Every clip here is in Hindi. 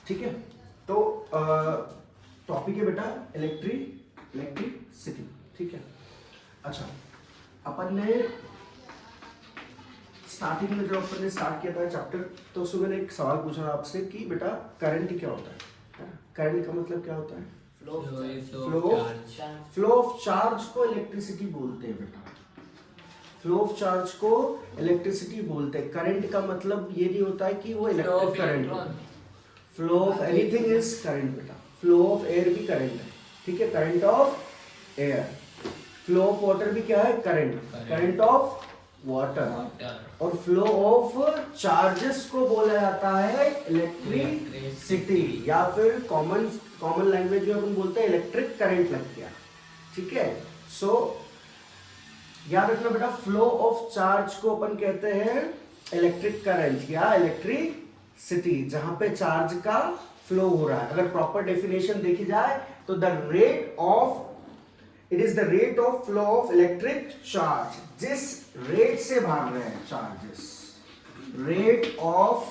ठीक है। तो टॉपिक है बेटा इलेक्ट्रिसिटी। ठीक है। अच्छा, अपन ने स्टार्टिंग में जब अपन ने स्टार्ट किया था चैप्टर, तो उसमें मैंने एक सवाल पूछा आपसे कि बेटा करंट क्या होता है। करंट का मतलब क्या होता है? फ्लो ऑफ चार्ज को इलेक्ट्रिसिटी बोलते हैं बेटा। फ्लो ऑफ चार्ज को इलेक्ट्रिसिटी बोलते हैं। करंट का मतलब ये नहीं होता है कि वो इलेक्ट्रिक करंट हो। Flow of anything is current बेटा। फ्लो ऑफ एयर भी करंट है, ठीक है, current of air. Flow of water भी क्या है? Current of water. और फ्लो ऑफ चार्जेस को बोला जाता है इलेक्ट्रिसिटी, या फिर कॉमन लैंग्वेज में अपन बोलते हैं इलेक्ट्रिक करंट लग गया। ठीक है। सो याद रखना बेटा, फ्लो ऑफ चार्ज को अपन कहते हैं इलेक्ट्रिक करंट या इलेक्ट्रिसिटी, जहां पे चार्ज का फ्लो हो रहा है। अगर प्रॉपर डेफिनेशन देखी जाए तो it is the rate of flow of electric charge, जिस रेट से भाग रहे हैं charges, rate of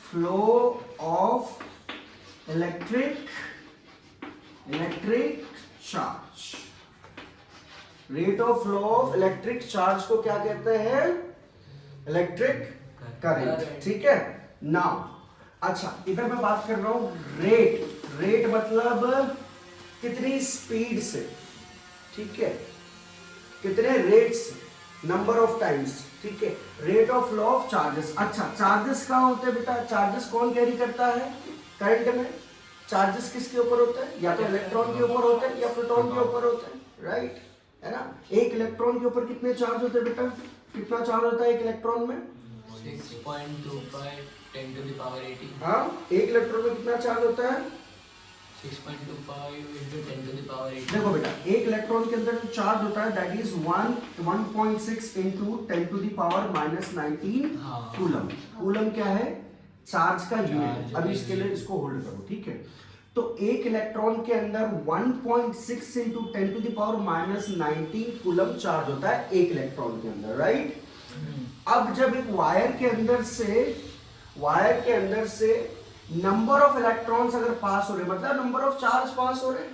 flow of electric charge. Rate of flow of electric charge को क्या कहते हैं? Electric current. ठीक है। नाउ अच्छा, इधर मैं बात कर रहा हूं रेट मतलब कितनी स्पीड से, ठीक है, कितने रेट से, नंबर ऑफ टाइम्स। ठीक है। Rate of flow of charges. अच्छा, चार्जेस कहां होते हैं बेटा? चार्जेस कौन कैरी करता है करंट में? चार्जेस किसके ऊपर होते हैं? या तो इलेक्ट्रॉन के ऊपर होते हैं या प्रोटॉन के ऊपर होते हैं, राइट, है ना। एक इलेक्ट्रॉन के ऊपर कितने चार्ज होते हैं बेटा? कितना चार्ज होता है एक इलेक्ट्रॉन में? 6.25 10 to the power 18। हाँ, एक इलेक्ट्रॉन में कितना चार्ज होता है? 6.25 into 10 to the power 18। देखो बेटा, एक इलेक्ट्रॉन के अंदर जो चार्ज होता है that is 1.6 into 10 to the power -19 coulomb. Coulomb क्या है? चार्ज का यूनिट। अभी इसके लिए इसको होल्ड करो, ठीक है। तो एक इलेक्ट्रॉन के अंदर 1.6 into 10 to the power -19 coulomb charge होता है एक इलेक्ट्रॉन के अंदर, राइट। अब जब एक वायर के अंदर से नंबर ऑफ इलेक्ट्रॉन्स अगर पास हो रहे, मतलब नंबर ऑफ चार्ज पास हो रहे,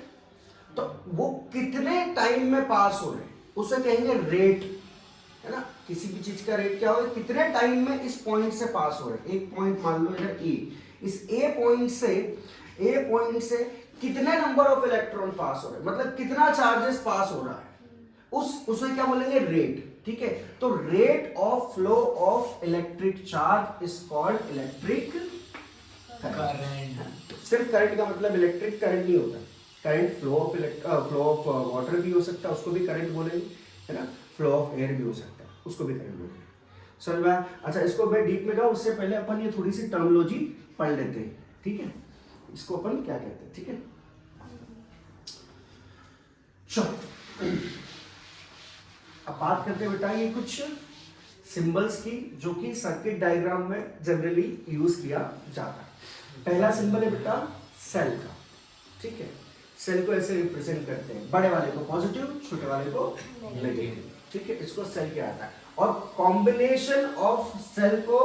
तो वो कितने टाइम में पास हो रहे, उसे कहेंगे रेट, है ना। किसी भी चीज का रेट क्या होगा? कितने टाइम में इस पॉइंट से पास हो रहे। एक पॉइंट मान लो इधर ए, इस ए पॉइंट से कितने नंबर ऑफ इलेक्ट्रॉन पास हो रहे, मतलब कितना चार्जेस पास हो रहा है, उसमें क्या बोलेंगे? रेट। ठीक है। तो rate of flow of electric charge is called electric current. सिर्फ करंट का मतलब इलेक्ट्रिक करंट नहीं होता। करंट फ्लो ऑफ वाटर भी हो सकता है, उसको भी करंट बोलेंगे, है ना। फ्लो ऑफ एयर भी हो सकता है, उसको भी करंट बोलेंगे। समझ में? अच्छा, इसको मैं डीप में जाऊं उससे पहले अपन ये थोड़ी सी टर्मिनोलॉजी पढ़ लेते हैं, ठीक है। इसको अपन क्या कहते हैं, ठीक है। चलो अब बात करते हैं बेटा ये कुछ सिंबल्स की, जो कि सर्किट डायग्राम में जनरली यूज किया जाता है। पहला सिंबल है बेटा सेल का, ठीक है। सेल को ऐसे रिप्रेजेंट करते हैं, बड़े वाले को पॉजिटिव, छोटे वाले को नेगेटिव, ठीक है। इसको सेल क्या आता है। और कॉम्बिनेशन ऑफ सेल को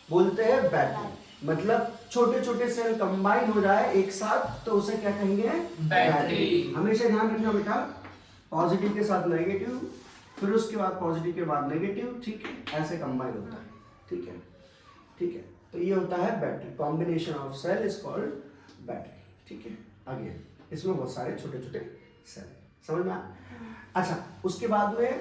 बोलते हैं बैटरी, मतलब छोटे छोटे सेल कंबाइन हो जाए एक साथ तो उसे क्या कहेंगे? बैटरी। हमेशा ध्यान रखना बेटा, पॉजिटिव के साथ नेगेटिव, फिर उसके बाद पॉजिटिव के बाद नेगेटिव, ठीक है, ऐसे कंबाइन होता है, ठीक है, ठीक है। तो ये होता है battery. Combination of cell is called battery, ठीक है। आगे इसमें बहुत सारे छोटे छोटे सेल, समझ में? अच्छा, उसके बाद में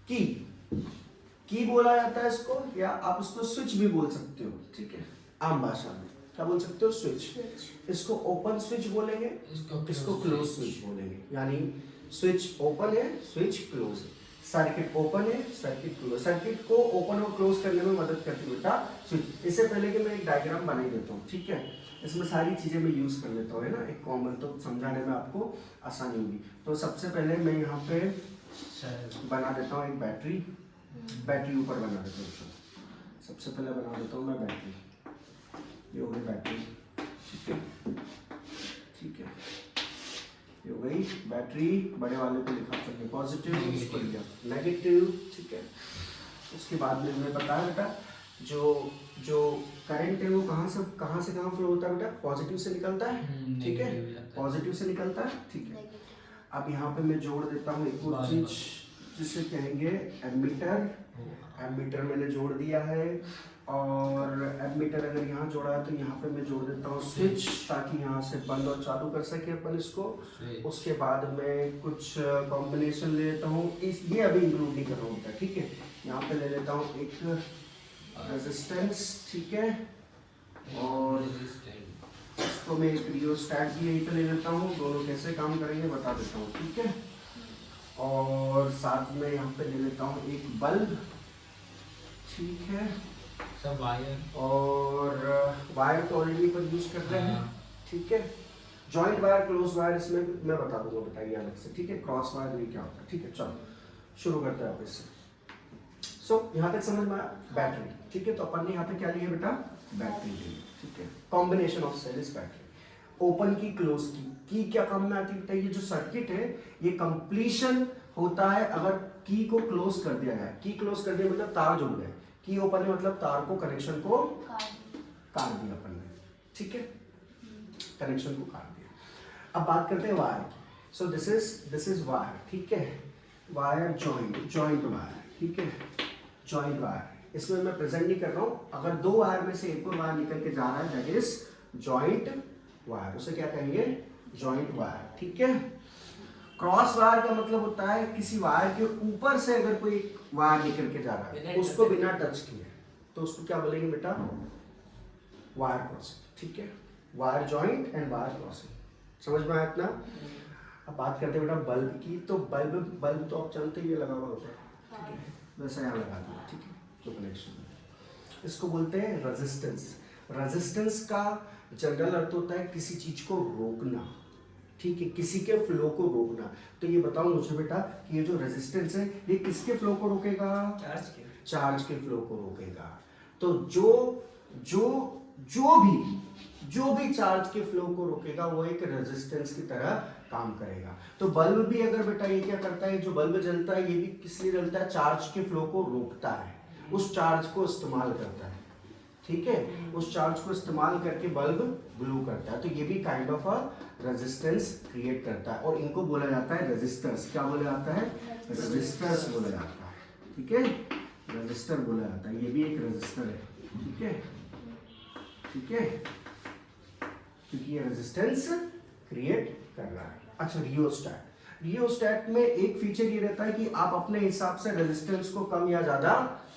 की बोला जाता है इसको, या आप इसको स्विच भी बोल सकते हो, ठीक है। आम भाषा में क्या बोल सकते हो? स्विच। इसको ओपन स्विच बोलेंगे, इसको क्लोज स्विच बोलेंगे। यानी स्विच ओपन है, स्विच क्लोज है। सर्किट ओपन है, सर्किट क्लोज। सर्किट को ओपन और क्लोज करने में मदद करती है बेटा स्विच। इससे पहले कि मैं एक डायग्राम बना ही देता हूँ, ठीक है। इसमें सारी चीजें मैं यूज कर लेता हूँ, है ना, एक कॉमन, तो समझाने में आपको आसानी होगी। तो सबसे पहले मैं यहाँ पे बना देता हूँ एक बैटरी ऊपर बना देता हूँ। सबसे पहले बना देता हूँ मैं बैटरी, ये हो गई बैटरी, ठीक है, ठीक है, ये हो गई बैटरी। बड़े वाले को लिखा करके पॉजिटिव, उसको लिखा नेगेटिव, ठीक है। उसके बाद में हमें पता है बेटा जो करंट है वो कहाँ से कहाँ फ्लो होता है बेटा? पॉजिटिव से निकलता है, ठीक है, negative जाता है। पॉजिटिव से निकलता है, ठीक है। अब यहाँ पे मैं जोड़ देता हूँ एक और बार चीज जिसे कहेंगे एमीटर। एमीटर मैंने जोड़ दिया है, और एमीटर अगर यहाँ जोड़ा है तो यहाँ पे मैं जोड़ देता हूँ स्विच, ताकि यहाँ से बंद और चालू कर सके अपन इसको। उसके बाद मैं कुछ कॉम्बिनेशन ले लेता हूँ, इस ये अभी इंक्लूड नहीं कर रहा हूँ, ठीक है। यहाँ पे ले लेता हूँ एक रेजिस्टेंस, ठीक है, और इसको मैं एक रियोस्टैट भी यहीं पे ले लेता हूँ। दोनों कैसे काम करेंगे बता देता हूँ, ठीक है। और साथ में यहाँ पे ले लेता हूँ एक बल्ब, ठीक है, सब वायर, और वायर तो ऑलरेडी पर यूज कर रहे हैं, ठीक है। जॉइंट वायर, क्लोज वायर इसमें मैं बता दूंगा, बताइए अलग से, ठीक है। क्रॉस वायर नहीं क्या होता है, ठीक है। चलो शुरू करते हैं आप इससे। सो यहाँ तक समझ में आया? बैटरी, ठीक है। तो अपन ने यहाँ पे क्या लिया बेटा? बैटरी ली, ठीक है। Combination of cell is battery. Open की, क्लोज की क्या काम में आती है? ये जो सर्किट है ये कंप्लीशन होता है अगर की को क्लोज कर दिया जाए। की क्लोज कर दिया मतलब तार जुड़ गए, की ओपन है मतलब तार को, कनेक्शन को काट दिया अपन ने, ठीक है, कनेक्शन को काट दिया। अब बात करते हैं वायर की। सो दिस इज वायर, ठीक है। वायर जॉइंट वायर, ठीक है, जॉइंट वायर। इसमें मैं प्रेजेंट नहीं कर रहा हूँ। अगर दो वायर में से एक और वायर निकल के जा रहा है दैट इज जॉइंट वायर, उसे क्या कहेंगे? जॉइंट वायर, ठीक है। क्रॉस वायर का मतलब होता है किसी वायर के ऊपर से अगर कोई वायर निकल के जा रहा है उसको बिना टच किए, तो उसको क्या बोलेंगे बेटा? वायर क्रॉसिंग, ठीक है। Wire joint and wire crossing, समझ में आया इतना? अब बात करते हैं बेटा बल्ब की। तो बल्ब तो आप जानते ही लगा हुआ होता है, ठीक है, वैसा यहाँ लगा दिया, ठीक है, जो कनेक्शन है। इसको बोलते हैं रेजिस्टेंस। रेजिस्टेंस का जनरल अर्थ होता है किसी चीज को रोकना, ठीक है, किसी के फ्लो को रोकना। तो ये बताओ मुझे बेटा कि ये जो रेजिस्टेंस है ये किसके फ्लो को रोकेगा? चार्ज के फ्लो को रोकेगा। तो जो भी चार्ज के फ्लो को रोकेगा वो एक रेजिस्टेंस की तरह काम करेगा। तो बल्ब भी अगर बेटा ये क्या करता है, जो बल्ब जलता है ये भी किस लिए जलता है? चार्ज के फ्लो को रोकता है, उस चार्ज को इस्तेमाल करता है, ठीक है, उस चार्ज को इस्तेमाल करके बल्ब ग्लो करता है। तो ये भी kind of a resistance create करता है, और इनको बोला जाता है रेजिस्टर्स। क्या बोला जाता है? रेजिस्टर्स बोला जाता है, ठीक है, रेजिस्टर बोला जाता है। ये भी एक रेजिस्टर है, ठीक है, ठीक है, क्योंकि ये रेजिस्टेंस क्रिएट कर रहा है। अच्छा, रियोस्टैट में एक फीचर ये रहता है कि आप अपने हिसाब से रेजिस्टेंस को कम या ज्यादा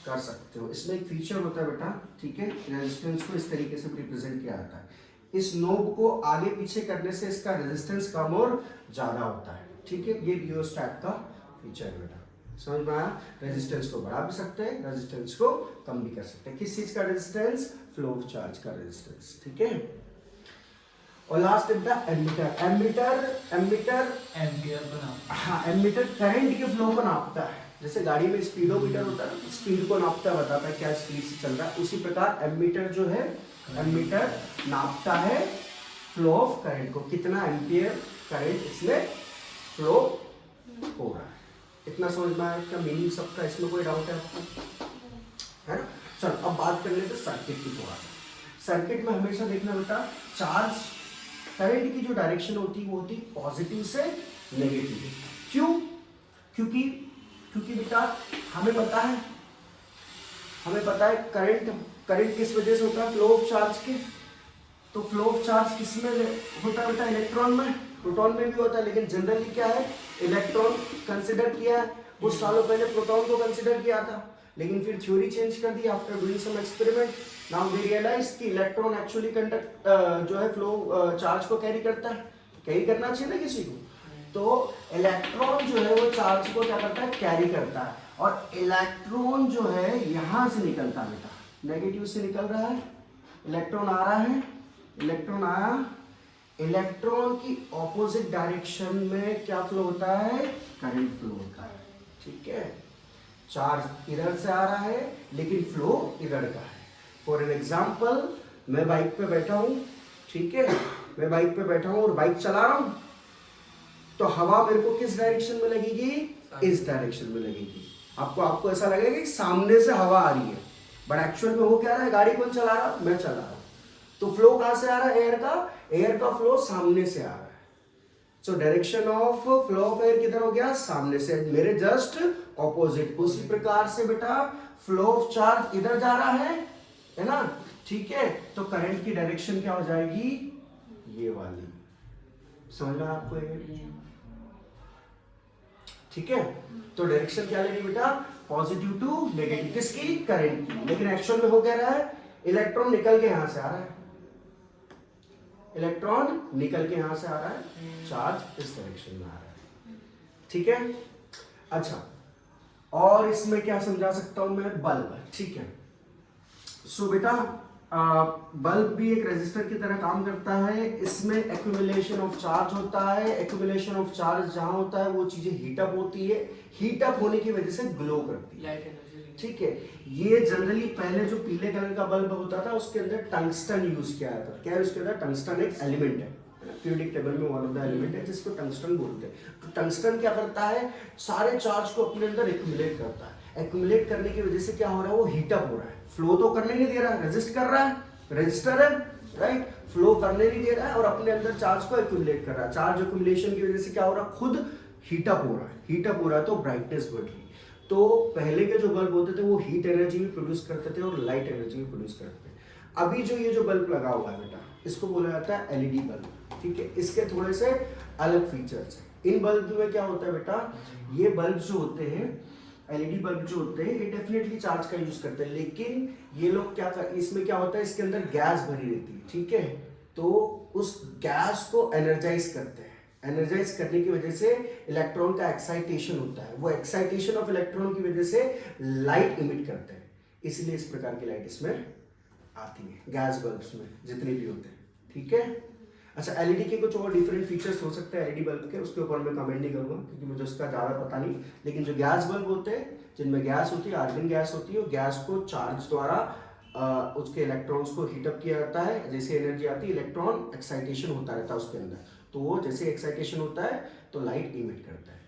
कर सकते हो। इसमें एक फीचर होता है बेटा, ठीक है, रेजिस्टेंस को इस तरीके से रिप्रेजेंट किया जाता है। इस नोब को आगे पीछे करने से इसका रेजिस्टेंस कम और ज्यादा होता है, ठीक है। ये रियोस्टैट का फीचर है बेटा, समझ में आया? रेजिस्टेंस को बढ़ा भी सकते हैं, रेजिस्टेंस को कम भी कर सकते हैं। किस चीज का रेजिस्टेंस? फ्लो ऑफ चार्ज का रेजिस्टेंस, ठीक है। और last is the ammeter. Ammeter ampere बना, हाँ, एमीटर करंट के फ्लो को नापता है। जैसे गाड़ी में स्पीडोमीटर होता है, स्पीड को नापता है, बताता है क्या स्पीड से चल रहा है। उसी प्रकार एमीटर जो है, एमीटर नापता है फ्लो ऑफ करंट को, कितना एम्पियर करंट इसमें फ्लो हो रहा है। इतना समझ में आया? इसका मीनिंग सबका, इसमें कोई डाउट है आपको? है ना? चलो अब बात कर लेते हैं सर्किट की। थोड़ा सा सर्किट में हमेशा देखना बेटा, चार्ज करंट की जो डायरेक्शन होती है वो होती है पॉजिटिव से नेगेटिव। क्यों? क्योंकि बेटा हमें पता है करंट किस वजह से होता है? फ्लो ऑफ चार्ज के। तो फ्लो ऑफ चार्ज किस में होता है बेटा? इलेक्ट्रॉन में, प्रोटॉन में भी होता है, लेकिन जनरली क्या है, इलेक्ट्रॉन कंसिडर किया है। कुछ सालों पहले प्रोटॉन को कंसिडर किया था, लेकिन फिर थ्योरी चेंज कर दी after doing some experiment. Now they realize कि इलेक्ट्रॉन एक्चुअली कंडक्ट जो है फ्लो चार्ज को कैरी करता है, कैरी करना चाहिए ना किसी को। तो इलेक्ट्रॉन जो है वो चार्ज को क्या करता है? कैरी करता है। और इलेक्ट्रॉन जो है यहाँ से निकलता है बेटा, नेगेटिव से निकल रहा है, इलेक्ट्रॉन आ रहा है, इलेक्ट्रॉन आया, इलेक्ट्रॉन की ऑपोजिट डायरेक्शन में क्या फ्लो होता है? करंट फ्लो होता है, ठीक है। चार्ज इधर से आ रहा है लेकिन फ्लो इधर का है। फॉर एन एग्जाम्पल, मैं बाइक पे बैठा हूँ, ठीक है, मैं बाइक पे बैठा हूँ और बाइक चला रहा हूँ, तो हवा मेरे को किस डायरेक्शन में लगेगी? इस डायरेक्शन में लगेगी। आपको ऐसा लगेगा कि सामने से हवा आ रही है, बट एक्चुअल में हो क्या रहा है, गाड़ी कौन चला रहा है, मैं चला रहा हूं। तो फ्लो कहां से आ रहा है, एयर का फ्लो सामने से आ रहा है। So direction of flow of air किधर हो गया, सामने से, मेरे जस्ट ऑपोजिट। उसी प्रकार से बेटा फ्लो ऑफ चार्ज इधर जा रहा है ना, ठीक है। तो करंट की डायरेक्शन क्या हो जाएगी, ये वाली, समझ में आपको ये, ठीक है। तो डायरेक्शन क्या लेनी बेटा, पॉजिटिव टू नेगेटिव, किसकी, करंट की। लेकिन एक्चुअल में हो क्या रहा है, इलेक्ट्रॉन निकल के यहां से आ रहा है, इलेक्ट्रॉन निकल के यहां से आ रहा है, चार्ज इस डायरेक्शन में आ रहा है, ठीक है। अच्छा, और इसमें क्या समझा सकता हूं मैं, बल्ब, ठीक है। सो बेटा बल्ब भी एक रेजिस्टर की तरह काम करता है। इसमें एक्यूमुलेशन ऑफ चार्ज होता है, एक्यूमुलेशन ऑफ चार्ज जहां होता है वो चीजें हीटअप होती है, हीटअप होने की वजह से ग्लो करती है, लाइट एनर्जी, ठीक है। ये जनरली पहले जो पीले कलर का बल्ब होता था उसके अंदर टंगस्टन यूज किया जाता था। क्या है उसके अंदर, टंगस्टन एक एलिमेंट है, पीरियोडिक टेबल में वन ऑफ द एलिमेंट है जिसको टंगस्टन बोलते हैं। तो टंगस्टन क्या करता है, सारे चार्ज को अपने अंदर एक्यूमुलेट करता है। एक्यूमुलेट करने की वजह से क्या हो रहा है, वो हीटअप हो रहा है, फ्लो तो करने नहीं दे रहा है, रेजिस्ट कर रहा है, रजिस्टर है, राइट, फ्लो करने नहीं दे रहा है और अपने अंदर चार्ज को एक्यूमुलेट कर रहा है। चार्ज एक्यूमुलेशन की वजह से क्या हो रहा है, खुद हीटअप हो रहा है, हीटअप हो रहा है तो ब्राइटनेस बढ़ रही है। तो पहले के जो बल्ब होते थे वो हीट एनर्जी भी प्रोड्यूस करते थे और लाइट एनर्जी भी प्रोड्यूस करते थे। अभी जो ये जो बल्ब लगा हुआ है बेटा, इसको बोला जाता है एलईडी बल्ब, ठीक है। इसके थोड़े से अलग फीचर्स हैं। इन बल्ब में क्या होता है बेटा, ये बल्ब जो होते हैं, एलईडी बल्ब जो होते हैं, ये डेफिनेटली चार्ज का यूज करते हैं, लेकिन ये लोग क्या कर, इसमें क्या होता है, इसके अंदर गैस भरी रहती है, ठीक है। तो उस गैस को एनर्जाइज करते हैं, एनर्जाइज करने की वजह से इलेक्ट्रॉन का एक्साइटेशन होता है, वो एक्साइटेशन ऑफ इलेक्ट्रॉन की वजह से लाइट इमिट करते हैं, इसलिए इस प्रकार की लाइट इसमें आती है, गैस बल्ब्स में जितने भी होते हैं, ठीक है। अच्छा, एलईडी के कुछ और डिफरेंट फीचर्स हो सकते हैं एलईडी बल्ब के, उसके ऊपर मैं कमेंट नहीं करूंगा क्योंकि मुझे उसका ज़्यादा पता नहीं। लेकिन जो गैस बल्ब होते हैं, जिनमें गैस होती है, आर्गन गैस होती है, वो गैस को चार्ज द्वारा उसके इलेक्ट्रॉन्स को हीटअप किया जाता है। जैसे एनर्जी आती है, इलेक्ट्रॉन एक्साइटेशन होता रहता है उसके अंदर, तो वो जैसे एक्साइटेशन होता है तो लाइट इमिट करता है।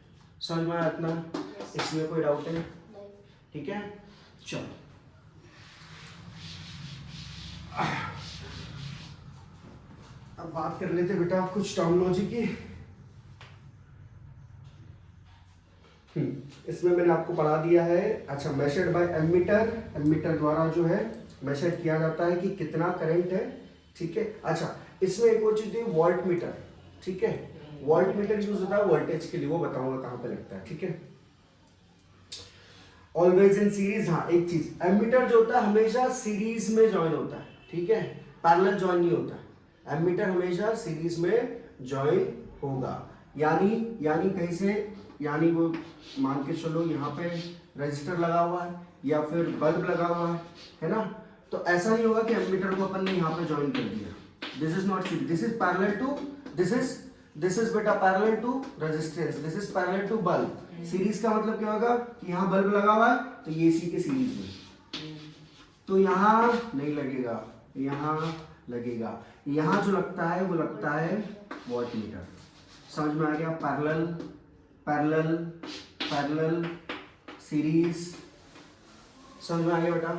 समझ में आया इतना, इसमें कोई डाउट है, ठीक है। चलो अब बात कर लेते बेटा कुछ टर्मिनोलॉजी की। इसमें मैंने आपको पढ़ा दिया है। अच्छा, मेजर्ड बाय एमीटर, एमीटर द्वारा जो है मेजर किया जाता है कि कितना करंट है, ठीक है। अच्छा, इसमें एक और चीज है वोल्ट मीटर, ठीक है। वोल्ट मीटर यूज होता है वोल्टेज के लिए, वो बताऊंगा कहां पे लगता है, ठीक है। ऑलवेज इन सीरीज, हाँ एक चीज, एमीटर जो होता है हमेशा सीरीज में ज्वाइन होता है, ठीक है, पैरेलल ज्वाइन नहीं होता। एमीटर हमेशा सीरीज में ज्वाइन होगा, यानी कहीं से, यानी वो मान के चलो यहाँ पे रजिस्टर लगा हुआ है या फिर बल्ब लगा हुआ है ना, तो ऐसा नहीं होगा कि एमीटर को अपन ने यहाँ पे ज्वाइन कर दिया। This is not series, this is parallel to, this is बेटा parallel to resistance, this is parallel to bulb. Series का मतलब क्या होगा कि यहाँ बल्ब लगा हुआ है तो ये इसी के सीरीज में, तो यहाँ नहीं लगेगा, यहाँ लगेगा, यहाँ जो लगता है वो लगता है वॉट मीटर। समझ में आ गया, पैरेलल पैरेलल पैरेलल सीरीज, समझ में आ गया बेटा।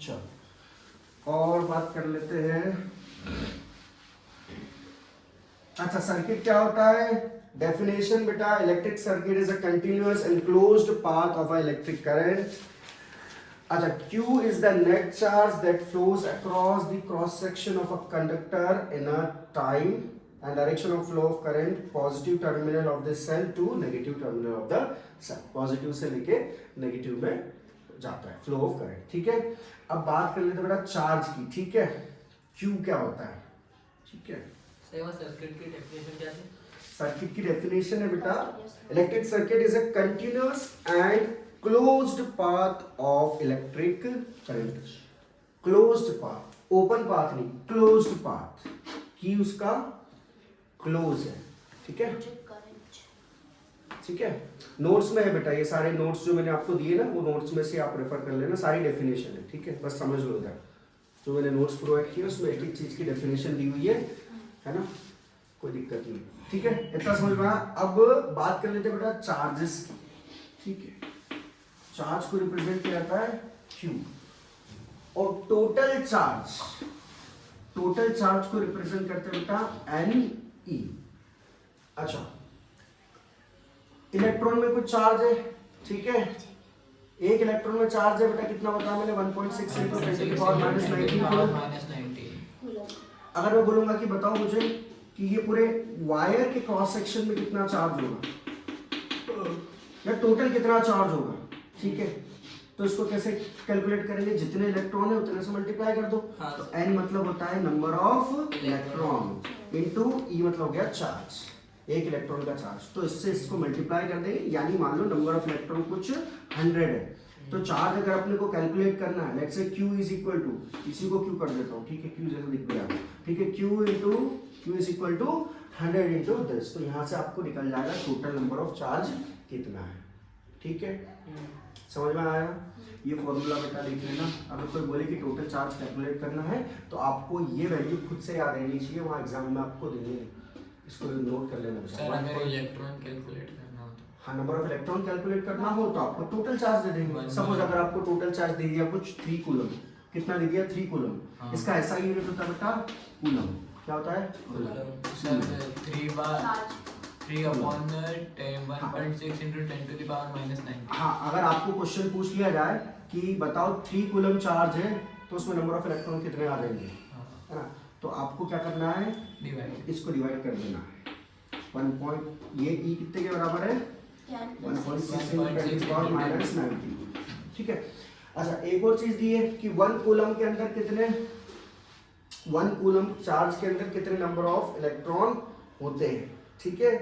चलो और बात कर लेते हैं। अच्छा, सर्किट क्या होता है, डेफिनेशन बेटा, electric circuit is a continuous enclosed path of a electric current. अच्छा, Q is the net charge that flows across the cross section of a conductor in a time and direction of flow of current positive terminal of the cell to negative terminal of the cell, positive से लेके नेगेटिव में जाता है फ्लो ऑफ करंट, ठीक है। अब बात कर लेते हैं बेटा चार्ज की, ठीक है। Q क्या होता है, ठीक है। सर्किट की डेफिनेशन क्या है? सर्किट की डेफिनेशन है बेटा, electric circuit is a continuous and closed path of electric current. Closed path, open path नहीं, क्लोज्ड पाथ की उसका क्लोज है, ठीक है, ठीक है। नोट्स में है बेटा, ये सारे नोट्स जो मैंने आपको दिए ना, वो नोट्स में से आप रेफर कर लेना, सारी डेफिनेशन है, ठीक है। बस समझ लो इधर जो मैंने नोट्स प्रोवाइड किए उसमें एक एक चीज की डेफिनेशन दी हुई है ना, कोई दिक्कत नहीं, ठीक है। इतना समझ में आया। अब बात कर लेते हैं बेटा चार्जेस की, ठीक है। चार्ज को रिप्रेजेंट किया जाता है Q। और टोटल चार्ज को रिप्रेजेंट करते बेटा Ne। अच्छा, इलेक्ट्रॉन में कुछ चार्ज है, ठीक है, एक इलेक्ट्रॉन में चार्ज है बेटा, कितना बताया मैंने, 1.6 × 10⁻⁹ कूलम। अगर मैं बोलूंगा कि बताओ मुझे कि ये पूरे वायर के क्रॉस सेक्शन में कितना चार्ज होगा या टोटल कितना चार्ज होगा, ठीक है, तो इसको कैसे कैलकुलेट करेंगे, जितने इलेक्ट्रॉन है उतने से मल्टीप्लाई कर दो। तो n मतलब होता है number of electron into E मतलब हो गया चार्ज, एक इलेक्ट्रॉन का चार्ज, तो इससे इसको मल्टीप्लाई कर देंगे, यानी मान लो नंबर ऑफ इलेक्ट्रॉन कुछ 100 है, तो चार्ज अगर अपने को कैलकुलेट करना है, let's say Q is equal to, इसी को Q कर देता हूँ, ठीक है, Q जैसे लिख दिया, ठीक है, Q is equal to 100 into this, तो यहाँ से आपको निकल जाएगा टोटल नंबर ऑफ चार्ज कितना है, ठीक है, समझ में आया। ये फॉर्मूला बेटा लिख लेना, अगर कोई बोले कि टोटल चार्ज कैलकुलेट करना है तो आपको ये वैल्यू खुद से याद रहनी चाहिए, वहाँ एग्जाम में आपको देंगे, इसको नोट कर लेना। सर अगर इलेक्ट्रॉन कैलकुलेट करना हो तो, हाँ, नंबर ऑफ इलेक्ट्रॉन कैलकुलेट करना हो तो आपको टोटल चार्ज दे देंगे। सपोज अगर आपको टोटल चार्ज दे दिया कुछ 3 कूलम, कितना दे दिया, 3 कूलम, इसका ऐसा यूनिट होता है बेटा कूलम, क्या होता है सर 3/1.6 × 10⁻⁹ हाँ, अगर आपको क्वेश्चन पूछ लिया जाए कि बताओ 3 कूलम चार्ज है तो उसमें नंबर ऑफ इलेक्ट्रॉन कितने आ जाएंगे, है ना, तो आपको क्या करना है, डिवाइड, इसको डिवाइड कर देना है 1 पॉइंट, ये E कितने के बराबर है, 1.6 × 10⁻⁹, ठीक है। अच्छा, एक और चीज दी है कि 1 कूलम के अंदर कितने, 1 कूलम चार्ज के अंदर कितने नंबर ऑफ इलेक्ट्रॉन होते हैं, ठीक है,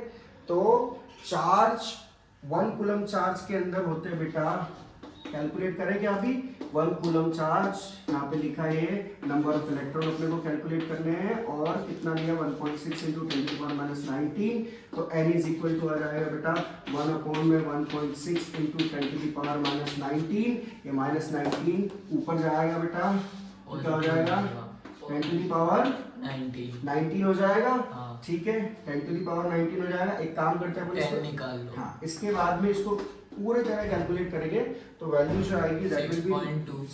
तो चार्ज 1 कूलम चार्ज के अंदर होते हैं बेटा, कैलकुलेट करें क्या अभी, 1 कूलम चार्ज, यहाँ पे लिखा है नंबर ऑफ इलेक्ट्रॉन अपने को कैलकुलेट करने हैं, और कितना दिया 1.6 × 10⁻⁹, तो n इज इक्वल टू आ जाएगा बेटा 1/1.6 × 10⁻⁹, ये -19 ऊपर जाएगा बेटा, तो क्या हो जाएगा 10⁻19 हो जाएगा, ठीक है, 10⁻19 हो जाएगा। एक काम करते हैं अपन निकाल लो, हाँ, इसके बाद में इसको पूरे तरह कैलकुलेट करेंगे तो वैल्यू जो आएगी that will be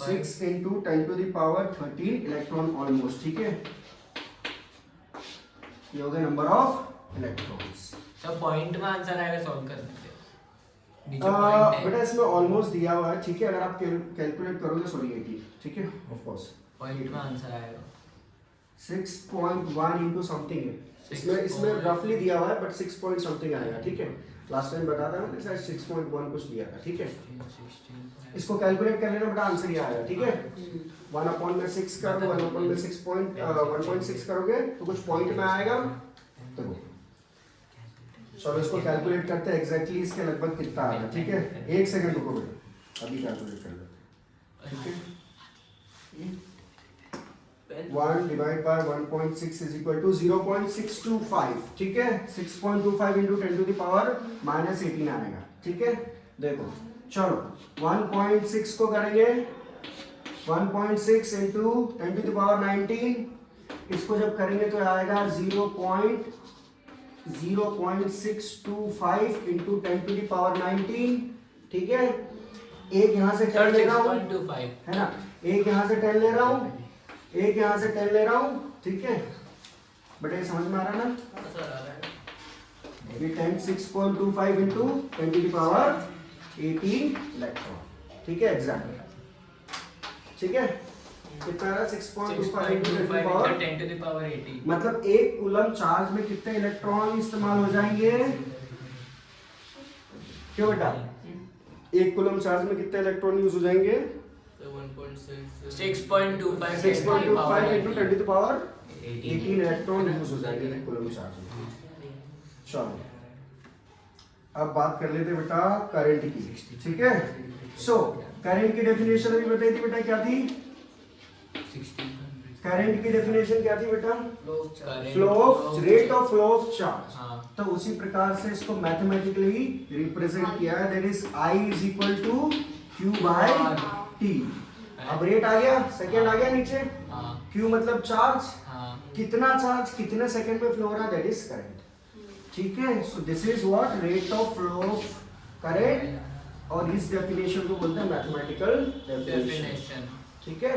6 × 10⁻13 electron almost, ठीक है, ये हो गया number of electrons. Sir point में आंसर आएगा, सॉल्व कर दीजिए, नीचे पॉइंट है बेटा इसमें ऑलमोस्ट दिया हुआ है, ठीक है, अगर आप कैलकुलेट करोगे, सॉरी 80, ठीक है, ऑफ कोर्स पॉइंट में आंसर आएगा 6.1 इंटू समथिंग है, इसमें रफली दिया हुआ है बट 6 पॉइंट समथिंग आएगा, ठीक है, लास्ट टाइम बताया था मैंने शायद 6.1 कुछ दिया था, ठीक है, इसको कैलकुलेट कर लेना बेटा, आंसर ये आएगा, ठीक है, 1/6 कर दो, 1.6 करोगे तो कुछ पॉइंट में आएगा, देखो चलो इसको कैलकुलेट करते हैं एग्जैक्टली इसके लगभग कितना आएगा, ठीक है, 1 सेकंड रुको बेटा, अभी कैलकुलेट कर लेते हैं, ठीक है, 1 divide by 1.6 is equal to 0.625, ठीक है, 6.25 इंटू 10⁻⁻18 आएगा, ठीक है, देखो चलो 1.6 को करेंगे 1.6 इंटू 10⁻19, इसको जब करेंगे तो आएगा 0.625 इंटू 10⁻19, ठीक है, एक यहाँ से 10 ले रहा हूँ, है ना, एक यहाँ से 10 ले रहा हूँ, एक यहाँ से 10 ले रहा हूँ, ठीक है, बेटा ये समझ में आ रहा है ना, ये 6.25 इंटू 10⁻18 इलेक्ट्रॉन, ठीक है, एग्जैक्ट, ठीक है, कितना आ रहा है 6.25 इंटू 10⁻18, मतलब एक कूलम चार्ज में कितने इलेक्ट्रॉन इस्तेमाल हो जाएंगे, क्यों बेटा, एक कूलम चार्ज में कितने इलेक्ट्रॉन यूज हो जाएंगे, 6.25 इंटू 10⁻18 इलेक्ट्रॉन यूज हो जाएंगे एक कूलम चार्ज में। चलो अब बात कर लेते बेटा करंट की, ठीक है, सो करंट की डेफिनेशन अभी बताई थी बेटा, क्या थी, करंट की डेफिनेशन क्या थी बेटा, flow of rate of flow of charge, तो उसी प्रकार से इसको मैथमेटिकली रिप्रेजेंट किया है, that is I is equal to Q/T। अब रेट आ गया, सेकंड आ गया नीचे, Q मतलब चार्ज, कितना चार्ज कितने सेकंड में फ्लो हो रहा है, दैट इज करंट, ठीक है, so this is what rate of flow of current, और इस डेफिनेशन को बोलते हैं मैथमेटिकल डेफिनेशन, ठीक है,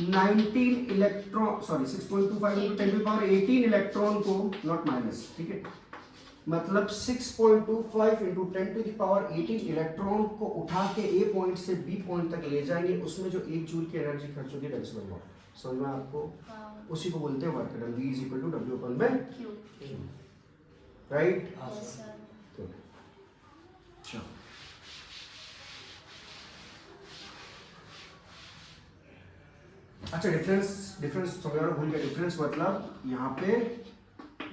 19 electron, sorry 6.25 into 10 to the power 18 electron को, नॉट माइनस, ठीक है, मतलब 6.25 into 10 to the power 18 electron को उठा के ए पॉइंट से बी पॉइंट तक ले जाएंगे, उसमें जो 1 जूल की एनर्जी खर्च होगी दैट्स वन वॉट। समझ में आपको? उसी को बोलते हैं work done, V is equal to W upon by Q, right? अच्छा, डिफरेंस समझाना भूल गया। डिफरेंस मतलब यहाँ पे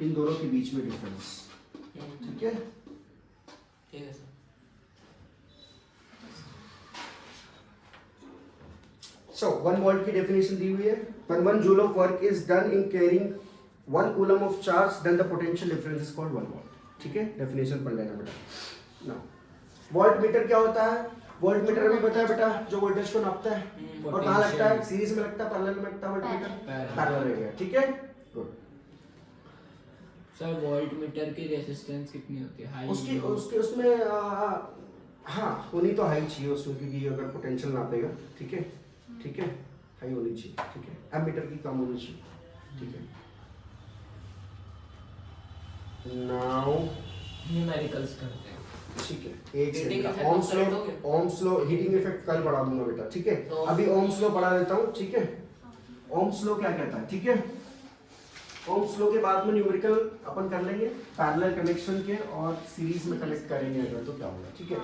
इन दोनों के बीच में डिफरेंस, ठीक है? ठीक है सर। So 1 volt की डेफिनेशन दी हुई है। When 1 joule of work is done in carrying 1 coulomb of charge, then the potential difference is called 1 volt। ठीक है, डेफिनेशन पढ़ लेना बेटा। Now, वोल्ट मीटर क्या होता है? वोल्ट मीटर भी पता है बेटा, जो वोल्टेज को नापता है। और कहाँ लगता है? सीरीज में लगता है, पैरेलल में लगता है वोल्ट मीटर? पैरेलल में गया, ठीक है? गुड। सर वोल्ट मीटर की रेजिस्टेंस कितनी होती है? हाई उसके उसमें हाँ होनी तो हाई चाहिए उसमें, क्योंकि अगर पोटेंशियल नापेगा, ठीक है, ठीक है, हाई होनी चाहिए, ठीक है। एमीटर की कम होनी चाहिए, ठीक है। नाउ न्यूमेरिकल्स करते हैं, ठीक है, एक second. Ohm's law heating effect कल पढ़ा दूंगा बेटा, ठीक है। अभी ओम्स लॉ पढ़ा देता हूँ, ठीक है। ओम्स लॉ क्या कहता है, ठीक है। ओम्स लॉ के बाद में न्यूमेरिकल अपन कर लेंगे पैरेलल कनेक्शन के, और सीरीज में कनेक्ट करेंगे अगर तो क्या होगा, ठीक है।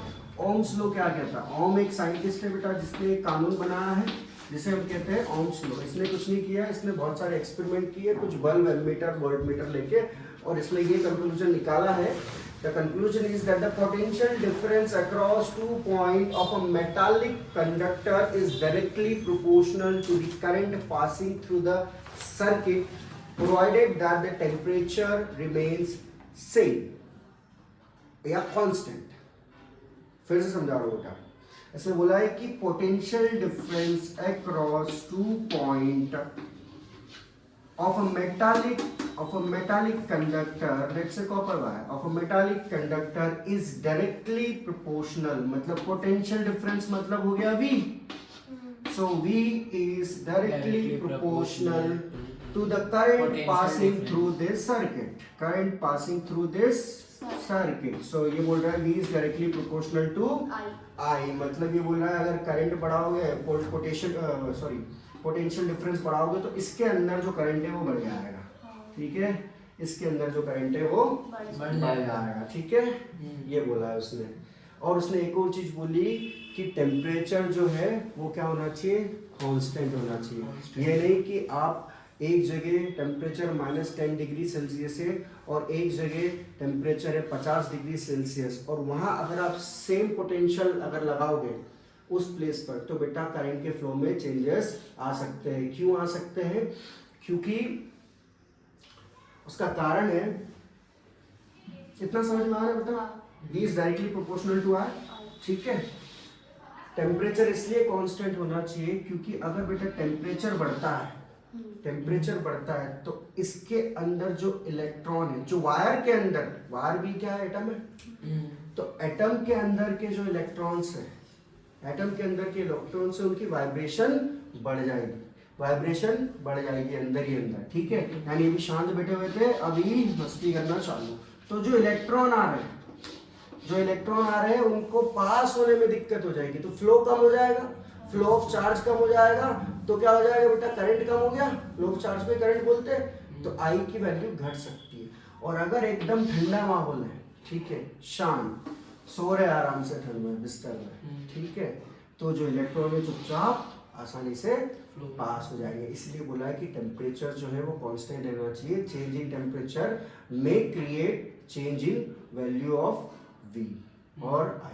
ओम्स लॉ क्या कहता है? ओम एक साइंटिस्ट है बेटा, जिसने एक कानून बनाया है जिसे हम कहते हैं ओम्स लॉ। इसने कुछ नहीं किया, इसने बहुत सारे एक्सपेरिमेंट किए, कुछ बल्ब, एमीटर, वोल्टमीटर लेके, और इसने ये कंक्लूजन निकाला है। The conclusion is that the potential difference across 2 points of a metallic conductor is directly proportional to the current passing through the circuit, provided that the temperature remains same या constant। फिर से समझा रहा हूँ बेटा, ऐसे बोला है कि potential difference across 2 points of a metallic conductor, let's say copper wire, of a metallic conductor is directly proportional, मतलब potential difference मतलब हो गया V, so V is directly proportional to the current passing through this circuit, so ये बोल रहा है V is directly proportional to I, मतलब ये बोल रहा है अगर करंट बढ़ाओगे, पोटेंशियल डिफरेंस बढ़ाओगे तो इसके अंदर जो करंट है वो बढ़ जाएगा, ठीक है। इसके अंदर जो करंट है वो बढ़ जाएगा, ठीक है। ये बोला है उसने। और उसने एक और चीज बोली कि टेम्परेचर जो है वो क्या होना चाहिए? कांस्टेंट होना चाहिए। ये नहीं कि आप एक जगह टेम्परेचर -10 डिग्री सेल्सियस है और एक जगह टेम्परेचर है 50 डिग्री सेल्सियस, और वहाँ अगर आप सेम पोटेंशियल अगर लगाओगे उस प्लेस पर, तो बेटा करंट के फ्लो में चेंजेस आ सकते हैं। क्यों आ सकते हैं? क्योंकि उसका कारण है, इतना समझ में आ रहा है बेटा? V is directly proportional to I, ठीक है। टेम्परेचर इसलिए कांस्टेंट होना चाहिए क्योंकि अगर बेटा टेम्परेचर बढ़ता है तो इसके अंदर जो इलेक्ट्रॉन है, जो वायर के अंदर, वायर भी क्या है? एटम है। तो एटम के अंदर के जो इलेक्ट्रॉन्स है, उनकी वाइब्रेशन बढ़ जाएगी अंदर ही अंदर, ठीक है। यानी अभी शांत बैठे हुए थे, अभी मस्ती करना चालू, तो जो इलेक्ट्रॉन आ रहे हैं उनको पास होने में दिक्कत हो जाएगी, तो फ्लो कम हो जाएगा, फ्लो ऑफ चार्ज कम हो जाएगा, तो क्या हो जाएगा बेटा? करंट कम हो गया, फ्लो ऑफ चार्ज पे करंट बोलते हैं, तो आई की वैल्यू घट सकती है। और अगर एकदम ठंडा माहौल है, ठीक है, शांत, सो रहे आराम से ठंड में बिस्तर में, ठीक है, तो जो इलेक्ट्रॉन है चुपचाप आसानी से पास हो जाएंगे। इसलिए बोला है कि टेम्परेचर जो है वो कांस्टेंट रहना चाहिए। चेंज इन टेम्परेचर में create change in value of V और I,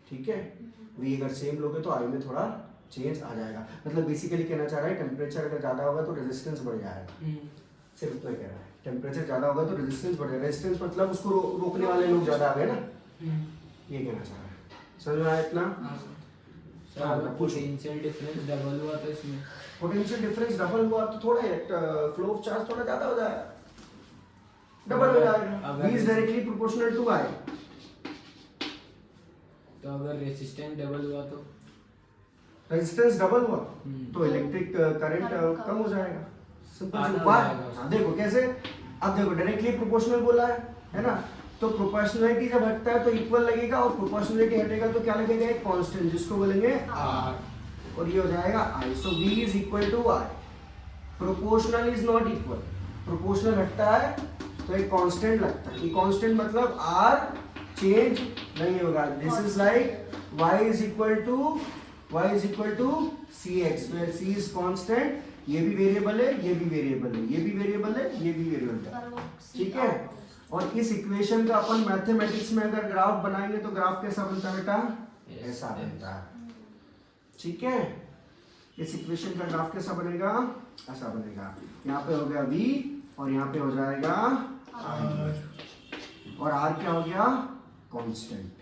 ठीक है। V अगर सेम लोगे तो I में थोड़ा चेंज आ जाएगा। मतलब बेसिकली कहना चाह रहा है टेम्परेचर अगर ज़्यादा होगा तो रेजिस्टेंस बढ़ जाएगा, सिर्फ इतना कह रहा है। टेम्परेचर ज़्यादा होगा तो रेजिस्टेंस बढ़ जाएगा। रेजिस्टेंस मतलब उसको रोकने वाले लोग ज़्यादा आ गए ना, ये कहना चाह रहा है। समझ में आया इतना? पोटेंशियल डिफरेंस डबल हुआ तो इसमें पोटेंशियल डिफरेंस डबल हुआ तो थोड़ा फ्लो ऑफ चार्ज थोड़ा ज़्यादा हो जाएगा, डबल हो जाएगा। V is directly proportional to I। तो अगर रेजिस्टेंस डबल हुआ तो रेजिस्टेंस डबल हुआ हम्म। तो इलेक्ट्रिक करंट कम हो जाएगा। सिंपल आधा सी हो बात। जाएगा। हाँ, देखो कैसे, अब देखो डायरेक्टली प्रोपोर्शनल बोला है ना, तो प्रोपोर्शनलिटी जब हटता है तो इक्वल लगेगा, और प्रोपोर्शनलिटी हटेगा तो क्या लगेगा, एक कांस्टेंट जिसको बोलेंगे आर, और ये हो जाएगा I. So V is equal to I. Proportional is not equal, proportional हटता है तो एक कांस्टेंट लगता है। ये कांस्टेंट मतलब आर चेंज नहीं होगा। This is like y is equal to C X, where c is constant. ये भी वेरिएबल है, ये भी वेरिएबल है, ये भी वेरिएबल है, ये भी वेरिएबल है, ठीक है। और इस इक्वेशन का अपन मैथमेटिक्स में अगर ग्राफ बनाएंगे तो ग्राफ कैसा बनता है बेटा, ऐसा बनता है, ठीक है। इस इक्वेशन का ग्राफ कैसा बनेगा, ऐसा बनेगा। यहाँ पे हो गया v और यहाँ पे हो जाएगा r, और r क्या हो गया, कांस्टेंट।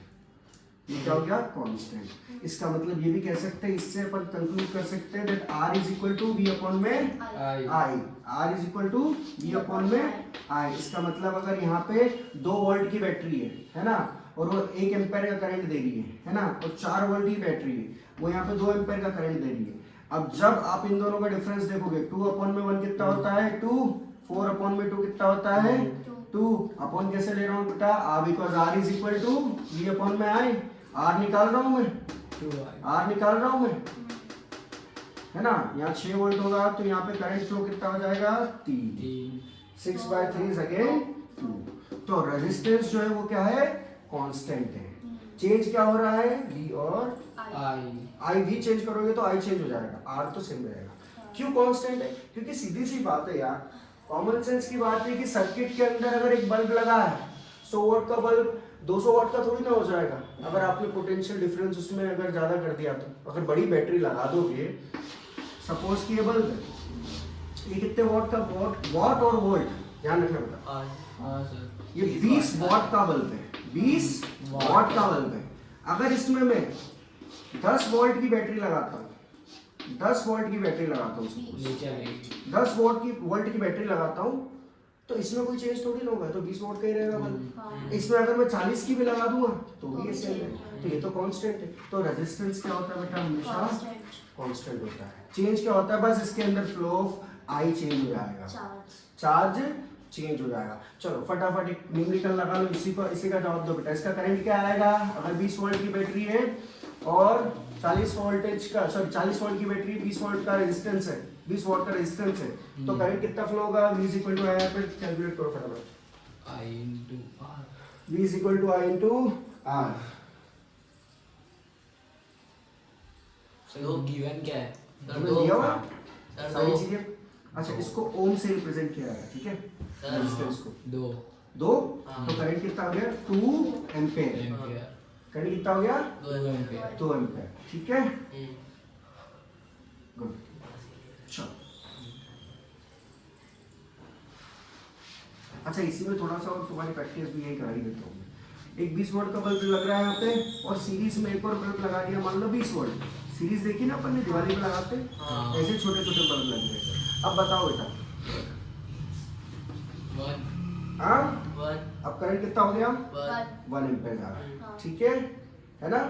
ये क्या हो गया, कांस्टेंट। इसका मतलब ये भी कह सकते हैं, इससे अपन कंक्लूड कर सकते हैं that r is equal to v upon में i, r is equal to v upon में i। इसका मतलब अगर यहाँ पे 2 वोल्ट की बैटरी है ना, और वो 1 एम्पेयर का करंट दे रही है ना, और 4 वोल्ट की बैटरी है, वो यहाँ पे 2 एम्पेयर का करंट दे रही है। अब जब आप इन दोनों का डिफरेंस देखोगे, 2 अपॉन में 1 कितना होता है 2, 4 अपॉन में 2 कितना होता है 2। अपॉन कैसे ले रहा हूँ बेटा, because r is equal to v upon में i। r निकाल रहा हूँ मैं, r निकाल रहा हूँ मैं, है ना। यहाँ 6 वोल्ट होगा तो यहाँ पे करंट फ्लो कितना हो जाएगा 3, 6/3 अगेन 2। तो रेजिस्टेंस जो है वो क्या है, कांस्टेंट है। चेंज क्या हो रहा है, v और i भी चेंज करोगे तो i चेंज हो जाएगा, r तो सेम रहेगा। क्यों कांस्टेंट है, क्योंकि सीधी सी बात है यार, कॉमन सेंस की बात है कि सर्किट के अंदर अगर एक बल्ब लगा है 100 वोल्ट का बल्ब 200 वाट का थोड़ी ना हो जाएगा। अगर आपने पोटेंशियल डिफरेंस उसमें अगर ज्यादा कर दिया तो, अगर बड़ी बैटरी लगा दोगे, सपोज कि ये बल्ब है, ये कितने वॉट का, वॉट और वोल्ट ध्यान रखना बेटा, ये 20 वॉट का बल्ब है, 20 वॉट का बल्ब है। अगर इसमें मैं 10 वोल्ट की बैटरी लगाता हूँ, 10 वोल्ट की बैटरी लगाता हूँ, 10 वोल्ट की बैटरी लगाता हूँ, तो इसमें कोई चेंज थोड़ी ना होगा, तो 20 वोल्ट का ही रहेगा बल्ब। इसमें अगर मैं 40 की भी लगा दूंगा तो भी ये सेम है, तो ये तो कांस्टेंट है। तो रेजिस्टेंस क्या होता है बेटा, हमेशा कांस्टेंट होता है। चेंज क्या होता है, बस इसके अंदर फ्लो ऑफ आई चेंज हो जाएगा, चार्ज चेंज हो जाएगा। चलो फटाफट एक न्यूमेरिकल लगा लो, इसी का जवाब दो बेटा। इसका करंट क्या आएगा, अगर 20 वोल्ट की बैटरी है और 40 वोल्टेज का, सॉरी 40 वोल्ट की बैटरी, 20 वोल्ट का रेजिस्टेंस है, 20 वोल्ट का रेजिस्टेंस है, तो करंट कितना फ्लो होगा, V is equal to I पे कैलकुलेट करो फटाफट। I into R। V is equal to I into R. तो गिवन क्या है, दिया हुआ सारी चीजें। अच्छा, इसको ओम से रिप्रेजेंट किया है, ठीक है, रेजिस्टेंस को 2 तो करंट कितना हो गया 2 एम्पेयर। करंट कितना हो गया 2 एम्पेयर, ठीक है, गुड। चलो अच्छा, इसी में थोड़ा सा और तुम्हारी प्रैक्टिस भी यही करा ही देता हूँ। एक 20 वोल्ट का बल्ब लग रहा है यहाँ पे, और सीरीज में एक और बल्ब लगा दिया, मान लो 20 वोल्ट। सीरीज देखी ना अपन ने, दिवाली पे लगाते ऐसे छोटे छोटे बल्ब लग गए। अब बताओ बेटा, हाँ अब करंट कितना हो गया 1 एम्पेयर जा रहा है, ठीक है ना।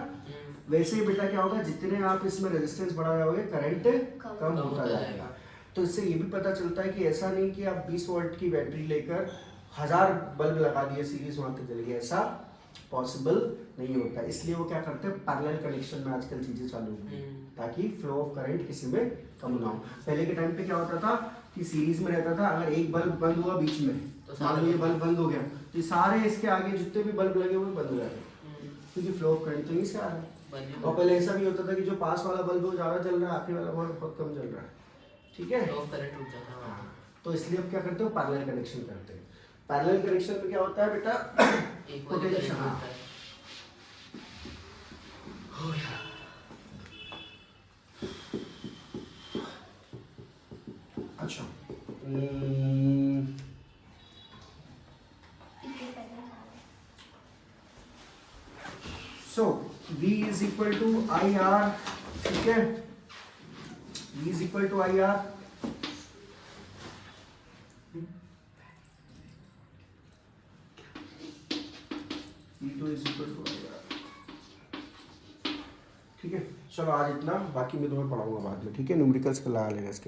वैसे ही बेटा क्या होगा, जितने आप इसमें रेजिस्टेंस बढ़ाओगे करंट कम होता जाएगा। तो इससे ये भी पता चलता है कि ऐसा नहीं कि आप 20 वोल्ट की बैटरी लेकर 1000 बल्ब लगा दिए सीरीज वहां तक चलेगी, ऐसा पॉसिबल नहीं होता। इसलिए वो क्या करते हैं, पैरेलल कनेक्शन में आजकल चीजें चालू हुई ताकि फ्लो ऑफ करंट किसी में कम ना हो। पहले के टाइम पे क्या होता था कि सीरीज में रहता था, अगर एक बल्ब बंद हुआ बीच में, मान लो ये बल्ब बंद हो गया, तो सारे इसके आगे जितने भी बल्ब लगे हुए बंद हो जाते, क्योंकि फ्लो ऑफ करंट तो यहीं से आ रहा है। और पहले ऐसा भी होता था कि जो पास वाला बल्ब वो ज्यादा जल रहा है, आखिरी वाला बहुत कम जल रहा है, ठीक है। तो इसलिए अब क्या करते हो, पैरेलल कनेक्शन करते हैं। पैरेलल कनेक्शन में क्या होता है बेटा, पोटेंशियल। अच्छा so V is equal to I R, ठीक है, V is equal to I R. V2 is equal to I R, ठीक है। चलो आज इतना, बाकी मैं तुम्हें पढ़ाऊंगा बाद में, ठीक है? न्यूमेरिकल्स का लगा लेना इसके।